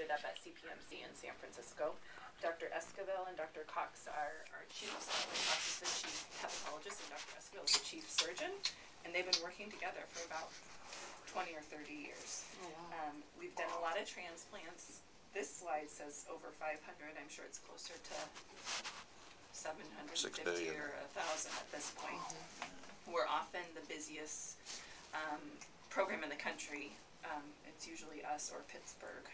started up at CPMC in San Francisco. Dr. Esquivel and Dr. Cox are our chiefs. Dr. Cox is the chief hepatologist and Dr. Esquivel is the chief surgeon. And they've been working together for about 20 or 30 years. Oh, wow. We've done a lot of transplants. This slide says over 500. I'm sure it's closer to 750 or 1,000 at this point. We're often the busiest program in the country. It's usually us or Pittsburgh.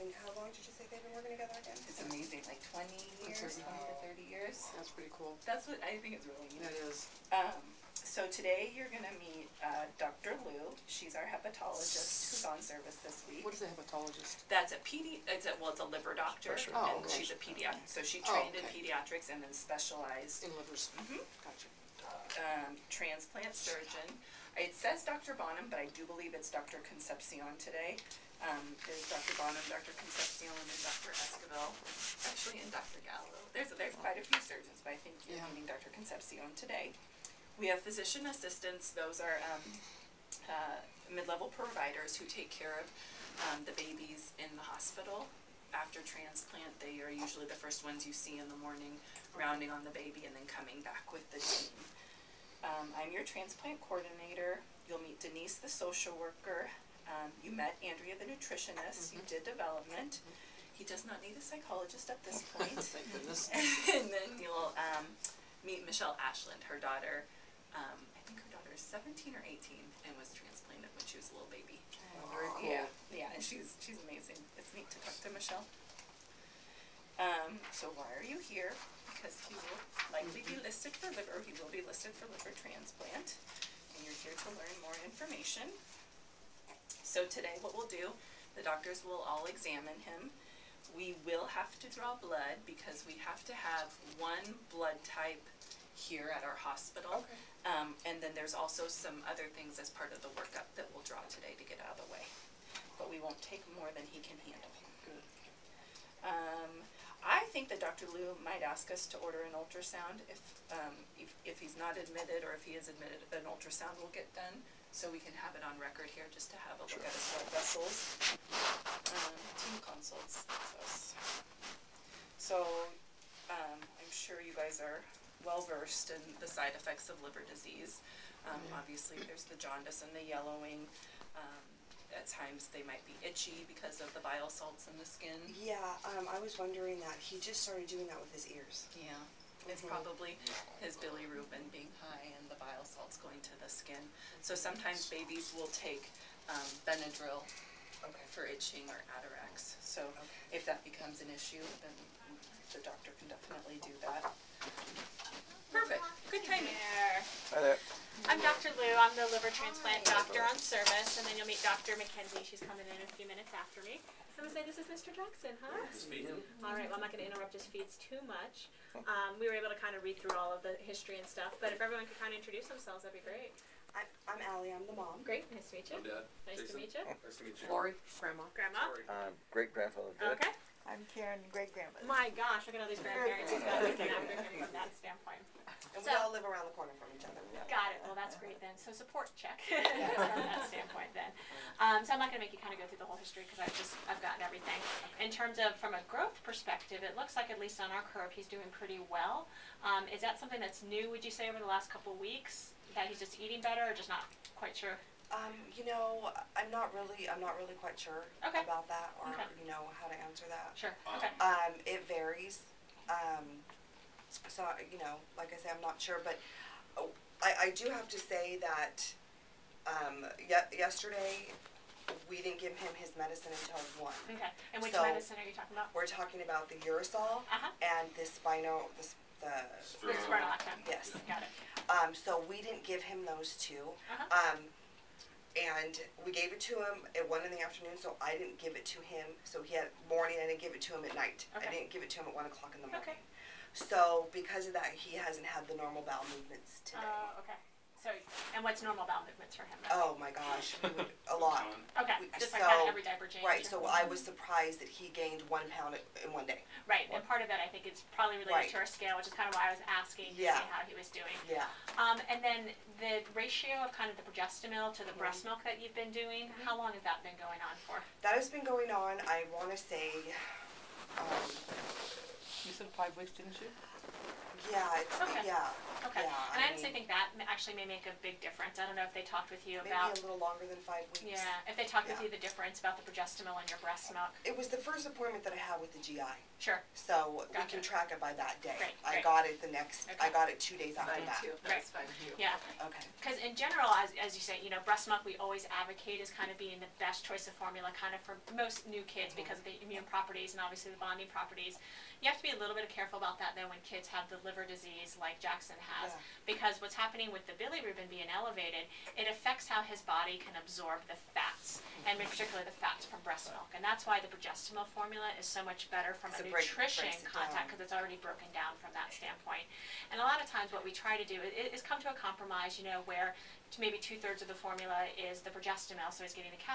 And how long did you say they've been working together again? It's amazing, like 20 years, 20 to 30 years. That's pretty cool. That's what I think is really neat. That is. So today you're going to meet Dr. Lou. She's our hepatologist who's on service this week. What is a hepatologist? That's a it's a liver doctor, and okay. she's a pediatric. So she trained in pediatrics and then specialized in livers. Gotcha. Transplant surgeon. It says Dr. Bonham, but I do believe it's Dr. Concepcion today. There's Dr. Bonham, Dr. Concepcion, and Dr. Esquivel, actually, and Dr. Gallo. There's quite a few surgeons, but I think you're meeting Dr. Concepcion today. We have physician assistants. Those are mid-level providers who take care of the babies in the hospital. After transplant, they are usually the first ones you see in the morning, rounding on the baby and then coming back with the team. I'm your transplant coordinator. You'll meet Denise, the social worker. You met Andrea, the nutritionist. You did development. He does not need a psychologist at this point. Thank goodness. And then you'll meet Michelle Ashland, her daughter. I think her daughter is 17 or 18 and was transplanted when she was a little baby. Oh, very cool. Yeah, and she's amazing. It's neat to talk to Michelle. So why are you here? Because he will likely be listed for liver. He will be listed for liver transplant, and you're here to learn more information. So today what we'll do, the doctors will all examine him. We will have to draw blood because we have to have one blood type here at our hospital. Okay. And then there's also some other things as part of the workup that we'll draw today to get out of the way. But we won't take more than he can handle. I think that Dr. Lou might ask us to order an ultrasound if he's not admitted, or if he is admitted, an ultrasound will get done. So we can have it on record here just to have a look at his blood vessels. Team consults, that's us. So I'm sure you guys are well versed in the side effects of liver disease. Obviously there's the jaundice and the yellowing. At times they might be itchy because of the bile salts in the skin. Yeah, I was wondering that. He just started doing that with his ears. Yeah. It's probably his bilirubin being high and the bile salts going to the skin. So sometimes babies will take Benadryl for itching or Atarax. So if that becomes an issue, then the doctor can definitely do that. Perfect. Good timing. Hi there. I'm Dr. Lou. I'm the liver transplant doctor on service, and then you'll meet Dr. McKenzie. She's coming in a few minutes after me. I'm going to say this is Mr. Jackson, huh? All right, well, I'm not going to interrupt his feeds too much. We were able to kind of read through all of the history and stuff, but if everyone could kind of introduce themselves, that'd be great. I'm Allie. I'm the mom. Great, nice to meet you. I'm Dad. Nice Jason. to meet you. Nice to meet you. Lori, grandma. Grandma. Great-grandfather Dick. Okay. I'm Karen, great-grandmother. My gosh, look at all these grandparents who've got looking after him from that standpoint. And we all live around the corner from each other. Got it. Well, that's great then. So support check from that standpoint then. So I'm not going to make you kind of go through the whole history because I've gotten everything. In terms of from a growth perspective, it looks like at least on our curve he's doing pretty well. Is that something that's new, would you say, over the last couple of weeks? That he's just eating better, or just not quite sure? You know, I'm not really quite sure about that, or you know how to answer that. Sure. Okay. It varies. So you know, like I say, I'm not sure, but I do have to say that yesterday we didn't give him his medicine until 1. Okay. And which medicine are you talking about? We're talking about the Urusol and the spironolactone. Yes. Got it. So we didn't give him those two. And we gave it to him at 1 in the afternoon, so I didn't give it to him. So he had morning, and I didn't give it to him at night. I didn't give it to him at 1 o'clock in the morning. Okay. So because of that, he hasn't had the normal bowel movements today. Oh, okay. So, and what's normal bowel movements for him? Oh my gosh, a lot. Okay. Just so, like kind of every diaper change. right, so I was surprised that he gained 1 pound in one day. Right, and part of that I think is probably related Right. to our scale, which is kind of why I was asking to Yeah. see how he was doing. Yeah. And then the ratio of kind of the progestamil to the Mhm. breast milk that you've been doing, how long has that been going on for? That has been going on, I wanna say, You said 5 weeks, didn't you? yeah, it's, Okay. yeah, Okay, yeah, and I I honestly mean, think that actually may make a big difference. I don't know if they talked with you maybe about, a little longer than 5 weeks. yeah, if they talked with Yeah. you the difference about the progestamil in your breast milk. It was the first appointment that I had with the GI, Sure, so we Gotcha. can track it by that day. Great, I great. got it the next, I Okay. got it 2 days after Fine that. too, that's fine too. yeah. Okay. Because in general, as you say, you know, breast milk we always advocate as kind of being the best choice of formula kind of for most new kids because of the immune properties and obviously the bonding properties. You have to be a little bit careful about that though when kids have the liver disease like Jackson has. Yeah. Because what's happening with the bilirubin being elevated, it affects how his body can absorb the fats, and in particular the fats from breast milk. And that's why the progestamil formula is so much better from a 'Cause it nutrition breaks it contact down. because it's already broken down from that standpoint. And a lot of times what we try to do is come to a compromise, you know, where maybe 2/3 of the formula is the progestamil, so he's getting the calcium